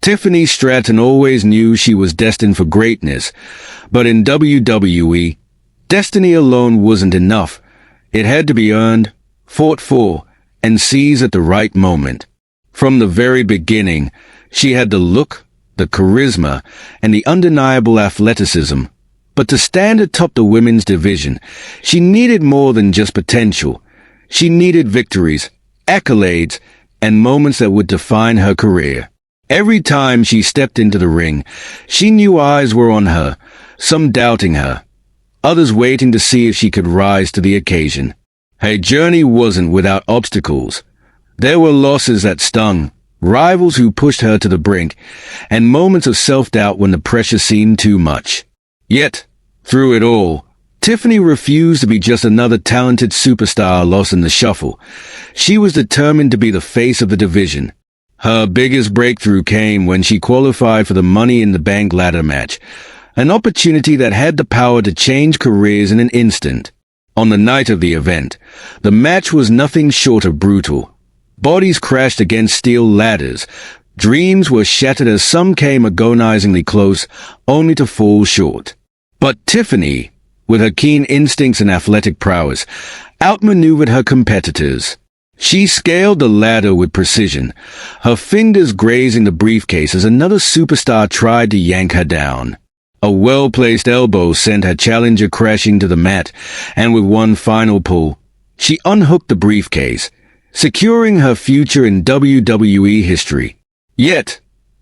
Tiffany Stratton always knew she was destined for greatness, but in WWE, destiny alone wasn't enough. It had to be earned, fought for, and seized at the right moment. From the very beginning, she had the look, the charisma, and the undeniable athleticism. But to stand atop the women's division, she needed more than just potential. She needed victories, accolades, and moments that would define her career. Every time she stepped into the ring, she knew eyes were on her, some doubting her, others waiting to see if she could rise to the occasion. Her journey wasn't without obstacles. There were losses that stung, rivals who pushed her to the brink, and moments of self-doubt when the pressure seemed too much. Yet, through it all, Tiffany refused to be just another talented superstar lost in the shuffle. She was determined to be the face of the division. Her biggest breakthrough came when she qualified for the Money in the Bank ladder match, an opportunity that had the power to change careers in an instant. On the night of the event, the match was nothing short of brutal. Bodies crashed against steel ladders. Dreams were shattered as some came agonizingly close, only to fall short. But Tiffany, with her keen instincts and athletic prowess, outmaneuvered her competitors. She scaled the ladder with precision, her fingers grazing the briefcase as another superstar tried to yank her down. A well-placed elbow sent her challenger crashing to the mat, and with one final pull, she unhooked the briefcase, securing her future in WWE history. Yet,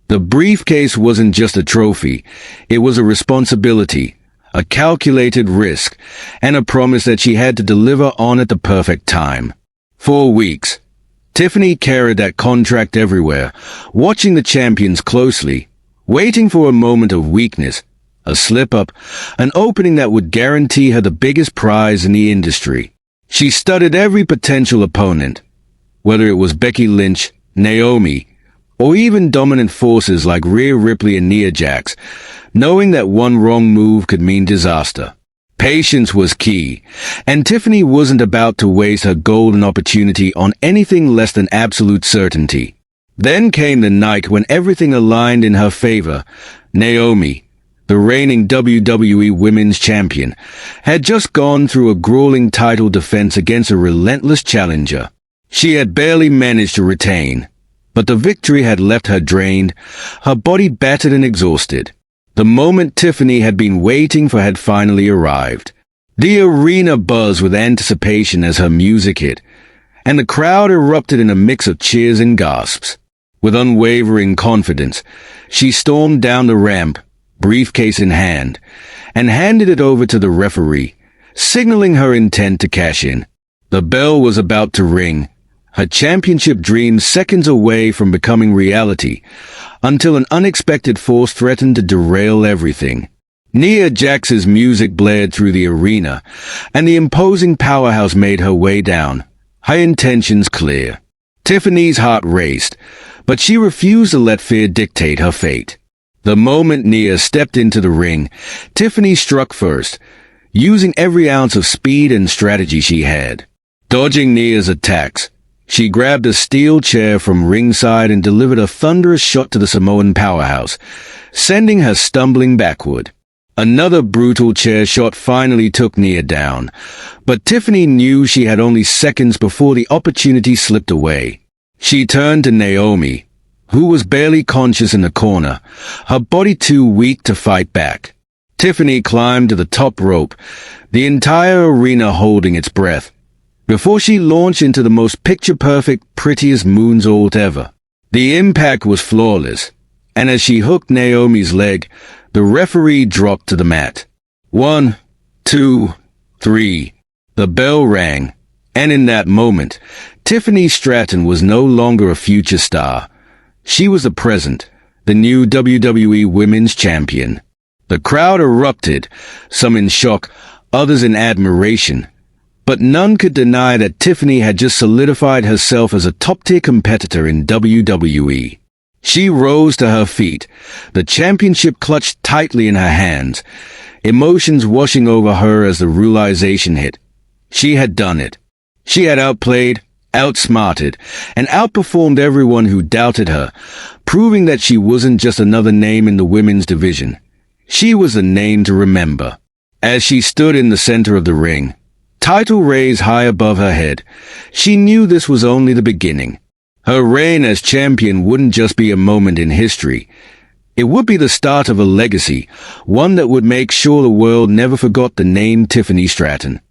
the briefcase wasn't just a trophy. It was a responsibility, a calculated risk, and a promise that she had to deliver on at the perfect time. For weeks, Tiffany carried that contract everywhere, watching the champions closely, waiting for a moment of weakness, a slip-up, an opening that would guarantee her the biggest prize in the industry. She studied every potential opponent, whether it was Becky Lynch, Naomi, or even dominant forces like Rhea Ripley and Nia Jax, knowing that one wrong move could mean disaster. Patience was key, and Tiffany wasn't about to waste her golden opportunity on anything less than absolute certainty. Then came the night when everything aligned in her favor. Naomi, the reigning WWE Women's Champion, had just gone through a grueling title defense against a relentless challenger. She had barely managed to retain, but the victory had left her drained, her body battered and exhausted. The moment Tiffany had been waiting for had finally arrived. The arena buzzed with anticipation as her music hit, and the crowd erupted in a mix of cheers and gasps. With unwavering confidence, she stormed down the ramp, briefcase in hand, and handed it over to the referee, signaling her intent to cash in. The bell was about to ring, her championship dreams seconds away from becoming reality, until an unexpected force threatened to derail everything. Nia Jax's music blared through the arena, and the imposing powerhouse made her way down, her intentions clear. Tiffany's heart raced, but she refused to let fear dictate her fate. The moment Nia stepped into the ring, Tiffany struck first, using every ounce of speed and strategy she had. Dodging Nia's attacks, she grabbed a steel chair from ringside and delivered a thunderous shot to the Samoan powerhouse, sending her stumbling backward. Another brutal chair shot finally took Nia down, but Tiffany knew she had only seconds before the opportunity slipped away. She turned to Naomi, who was barely conscious in the corner, her body too weak to fight back. Tiffany climbed to the top rope, the entire arena holding its breath, before she launched into the most picture-perfect, prettiest moonsault ever. The impact was flawless, and as she hooked Naomi's leg, the referee dropped to the mat. 1, 2, 3. The bell rang, and in that moment, Tiffany Stratton was no longer a future star. She was the present, the new WWE Women's Champion. The crowd erupted, some in shock, others in admiration. But none could deny that Tiffany had just solidified herself as a top-tier competitor in WWE. She rose to her feet, the championship clutched tightly in her hands, emotions washing over her as the realization hit. She had done it. She had outplayed, outsmarted, and outperformed everyone who doubted her, proving that she wasn't just another name in the women's division. She was a name to remember. As she stood in the center of the ring, title raised high above her head, she knew this was only the beginning. Her reign as champion wouldn't just be a moment in history. It would be the start of a legacy, one that would make sure the world never forgot the name Tiffany Stratton.